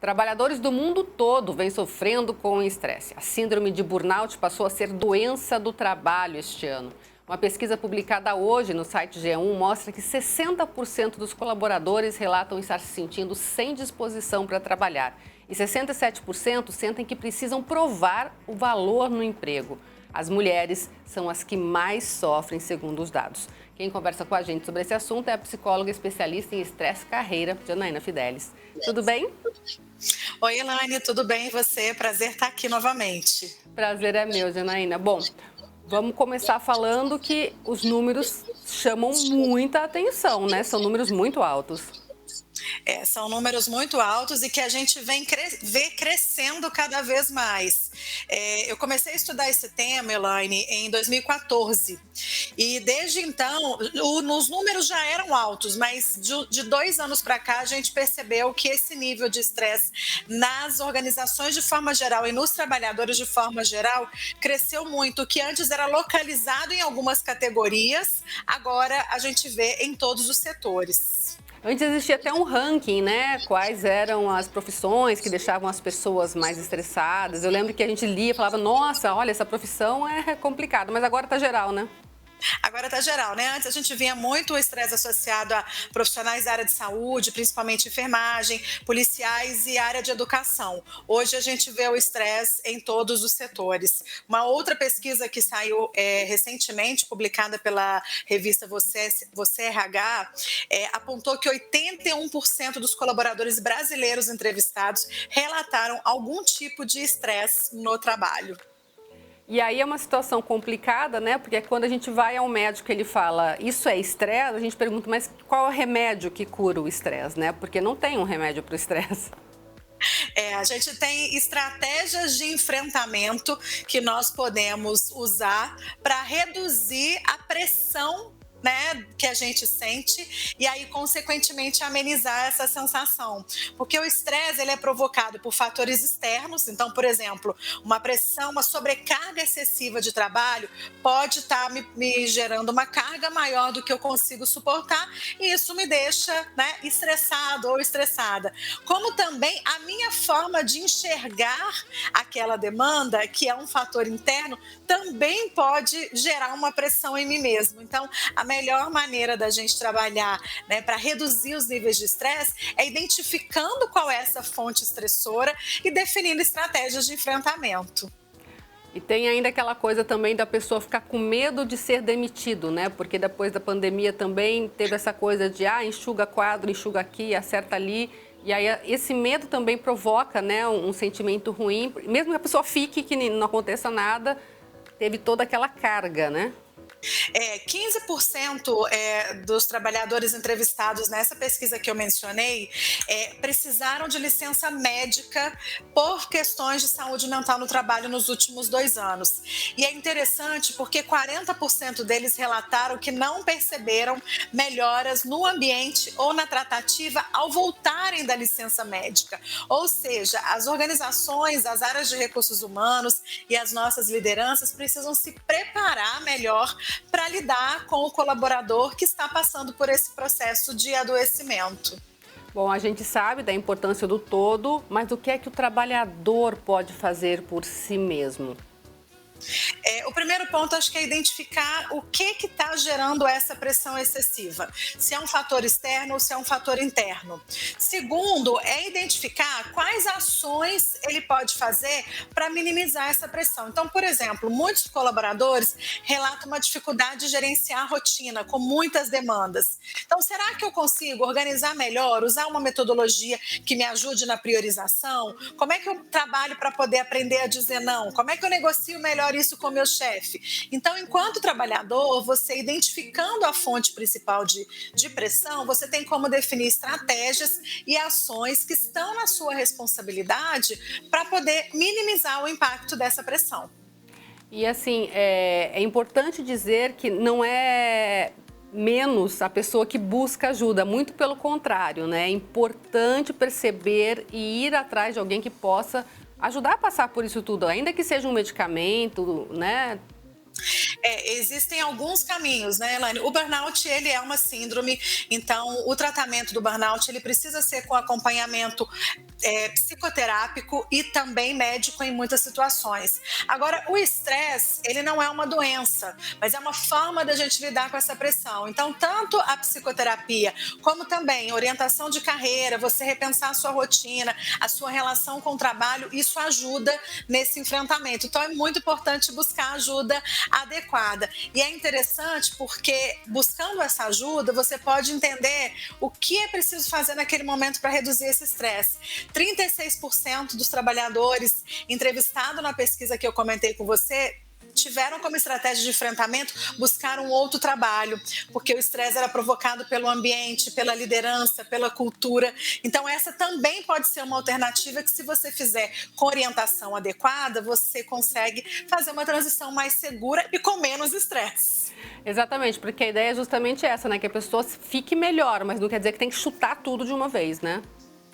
Trabalhadores do mundo todo vêm sofrendo com estresse. A síndrome de burnout passou a ser doença do trabalho este ano. Uma pesquisa publicada hoje no site G1 mostra que 60% dos colaboradores relatam estar se sentindo sem disposição para trabalhar. E 67% sentem que precisam provar o valor no emprego. As mulheres são as que mais sofrem, segundo os dados. Quem conversa com a gente sobre esse assunto é a psicóloga especialista em estresse carreira, Janaína Fidelis. Tudo bem? Oi, Elaine, tudo bem? E você? Prazer estar aqui novamente. Prazer é meu, Janaína. Bom, vamos começar falando que os números chamam muita atenção, né? São números muito altos. São números muito altos e que a gente vê crescendo cada vez mais. Eu comecei a estudar esse tema, Elaine, em 2014. E desde então, os números já eram altos, mas de 2 anos para cá, a gente percebeu que esse nível de estresse nas organizações de forma geral e nos trabalhadores de forma geral cresceu muito. O que antes era localizado em algumas categorias, agora a gente vê em todos os setores. Antes existia até um ranking, né? Quais eram as profissões que deixavam as pessoas mais estressadas. Eu lembro que a gente lia e falava, nossa, olha, essa profissão é complicada, mas agora tá geral, né? Agora tá geral, né? Antes a gente via muito o estresse associado a profissionais da área de saúde, principalmente enfermagem, policiais e área de educação. Hoje a gente vê o estresse em todos os setores. Uma outra pesquisa que saiu recentemente, publicada pela revista Você RH, apontou que 81% dos colaboradores brasileiros entrevistados relataram algum tipo de estresse no trabalho. E aí é uma situação complicada, né? Porque quando a gente vai ao médico, ele fala, isso é estresse, a gente pergunta, mas qual é o remédio que cura o estresse, né? Porque não tem um remédio para o estresse. A gente tem estratégias de enfrentamento que nós podemos usar para reduzir a pressão, né, que a gente sente e aí, consequentemente, amenizar essa sensação. Porque o estresse, ele é provocado por fatores externos. Então, por exemplo, uma pressão, uma sobrecarga excessiva de trabalho pode estar me gerando uma carga maior do que eu consigo suportar e isso me deixa, né, estressado ou estressada. Como também a minha forma de enxergar aquela demanda, que é um fator interno, também pode gerar uma pressão em mim mesmo. Então, a melhor maneira da gente trabalhar, né, para reduzir os níveis de estresse é identificando qual é essa fonte estressora e definindo estratégias de enfrentamento. E tem ainda aquela coisa também da pessoa ficar com medo de ser demitido, né? Porque depois da pandemia também teve essa coisa de enxuga quadro, enxuga aqui, acerta ali. E aí esse medo também provoca, né, um sentimento ruim. Mesmo que a pessoa fique, que não aconteça nada, teve toda aquela carga, né? 15% dos trabalhadores entrevistados nessa pesquisa que eu mencionei precisaram de licença médica por questões de saúde mental no trabalho nos últimos 2 anos. E é interessante porque 40% deles relataram que não perceberam melhoras no ambiente ou na tratativa ao voltarem da licença médica. Ou seja, as organizações, as áreas de recursos humanos e as nossas lideranças precisam se preparar melhor para lidar com o colaborador que está passando por esse processo de adoecimento. Bom, a gente sabe da importância do todo, mas o que é que o trabalhador pode fazer por si mesmo? O primeiro ponto, acho que é identificar o que está gerando essa pressão excessiva. Se é um fator externo ou se é um fator interno. Segundo, é identificar quais ações ele pode fazer para minimizar essa pressão. Então, por exemplo, muitos colaboradores relatam uma dificuldade de gerenciar a rotina com muitas demandas. Então, será que eu consigo organizar melhor, usar uma metodologia que me ajude na priorização? Como é que eu trabalho para poder aprender a dizer não? Como é que eu negocio melhor isso com o meu chefe? Então, enquanto trabalhador, você identificando a fonte principal de pressão, você tem como definir estratégias e ações que estão na sua responsabilidade para poder minimizar o impacto dessa pressão. E assim, é importante dizer que não é menos a pessoa que busca ajuda, muito pelo contrário, né? É importante perceber e ir atrás de alguém que possa ajudar a passar por isso tudo, ainda que seja um medicamento, né? Existem alguns caminhos, né, Elaine? O burnout, ele é uma síndrome, então o tratamento do burnout, ele precisa ser com acompanhamento psicoterápico e também médico em muitas situações. Agora, o estresse, ele não é uma doença, mas é uma forma da gente lidar com essa pressão. Então, tanto a psicoterapia, como também orientação de carreira, você repensar a sua rotina, a sua relação com o trabalho, isso ajuda nesse enfrentamento. Então, é muito importante buscar ajuda adequada. E é interessante porque, buscando essa ajuda, você pode entender o que é preciso fazer naquele momento para reduzir esse estresse. 36% dos trabalhadores entrevistados na pesquisa que eu comentei com você tiveram como estratégia de enfrentamento buscar um outro trabalho, porque o estresse era provocado pelo ambiente, pela liderança, pela cultura. Então, essa também pode ser uma alternativa que, se você fizer com orientação adequada, você consegue fazer uma transição mais segura e com menos estresse. Exatamente, porque a ideia é justamente essa, né? Que a pessoa fique melhor, mas não quer dizer que tem que chutar tudo de uma vez, né?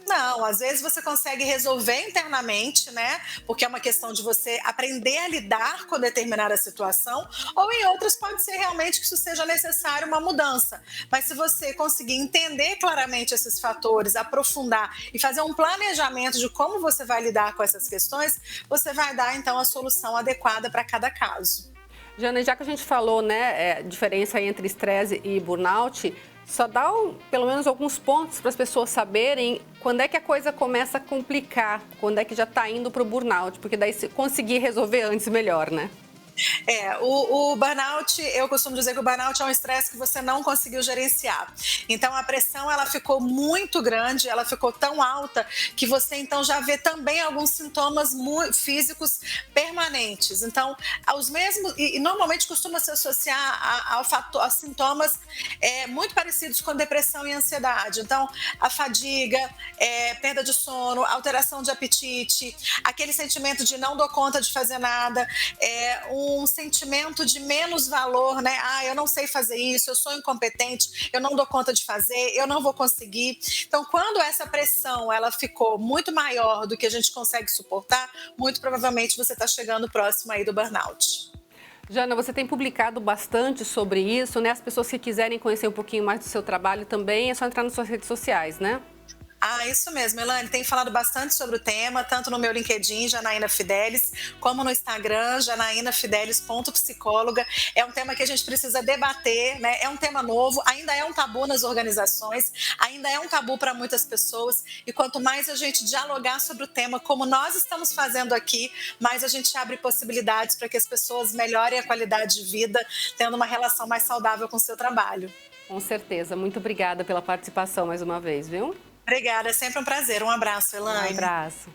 Não, às vezes você consegue resolver internamente, né? Porque é uma questão de você aprender a lidar com determinada situação, ou em outras pode ser realmente que isso seja necessário uma mudança. Mas se você conseguir entender claramente esses fatores, aprofundar e fazer um planejamento de como você vai lidar com essas questões, você vai dar então a solução adequada para cada caso. Jana, já que a gente falou, né, diferença entre estresse e burnout, só dá pelo menos alguns pontos para as pessoas saberem quando é que a coisa começa a complicar, quando é que já está indo para o burnout, porque daí se conseguir resolver antes, melhor, né? O burnout, eu costumo dizer que o burnout é um estresse que você não conseguiu gerenciar. Então, a pressão, ela ficou muito grande, ela ficou tão alta que você, então, já vê também alguns sintomas físicos permanentes. Então, os mesmos, e normalmente costuma se associar a sintomas muito parecidos com depressão e ansiedade. Então, a fadiga, perda de sono, alteração de apetite, aquele sentimento de não dou conta de fazer nada, um sentimento de menos valor, né? Eu não sei fazer isso, eu sou incompetente, eu não dou conta de fazer, eu não vou conseguir. Então, quando essa pressão ela ficou muito maior do que a gente consegue suportar, muito provavelmente você está chegando próximo aí do burnout. Jana, você tem publicado bastante sobre isso, né? As pessoas que quiserem conhecer um pouquinho mais do seu trabalho também, é só entrar nas suas redes sociais, né? Isso mesmo, Elaine. Tem falado bastante sobre o tema, tanto no meu LinkedIn, Janaína Fidelis, como no Instagram, janaínafidelis.psicóloga. É um tema que a gente precisa debater, né? É um tema novo, ainda é um tabu nas organizações, ainda é um tabu para muitas pessoas. E quanto mais a gente dialogar sobre o tema, como nós estamos fazendo aqui, mais a gente abre possibilidades para que as pessoas melhorem a qualidade de vida, tendo uma relação mais saudável com o seu trabalho. Com certeza. Muito obrigada pela participação mais uma vez, viu? Obrigada, é sempre um prazer. Um abraço, Elaine. Um abraço.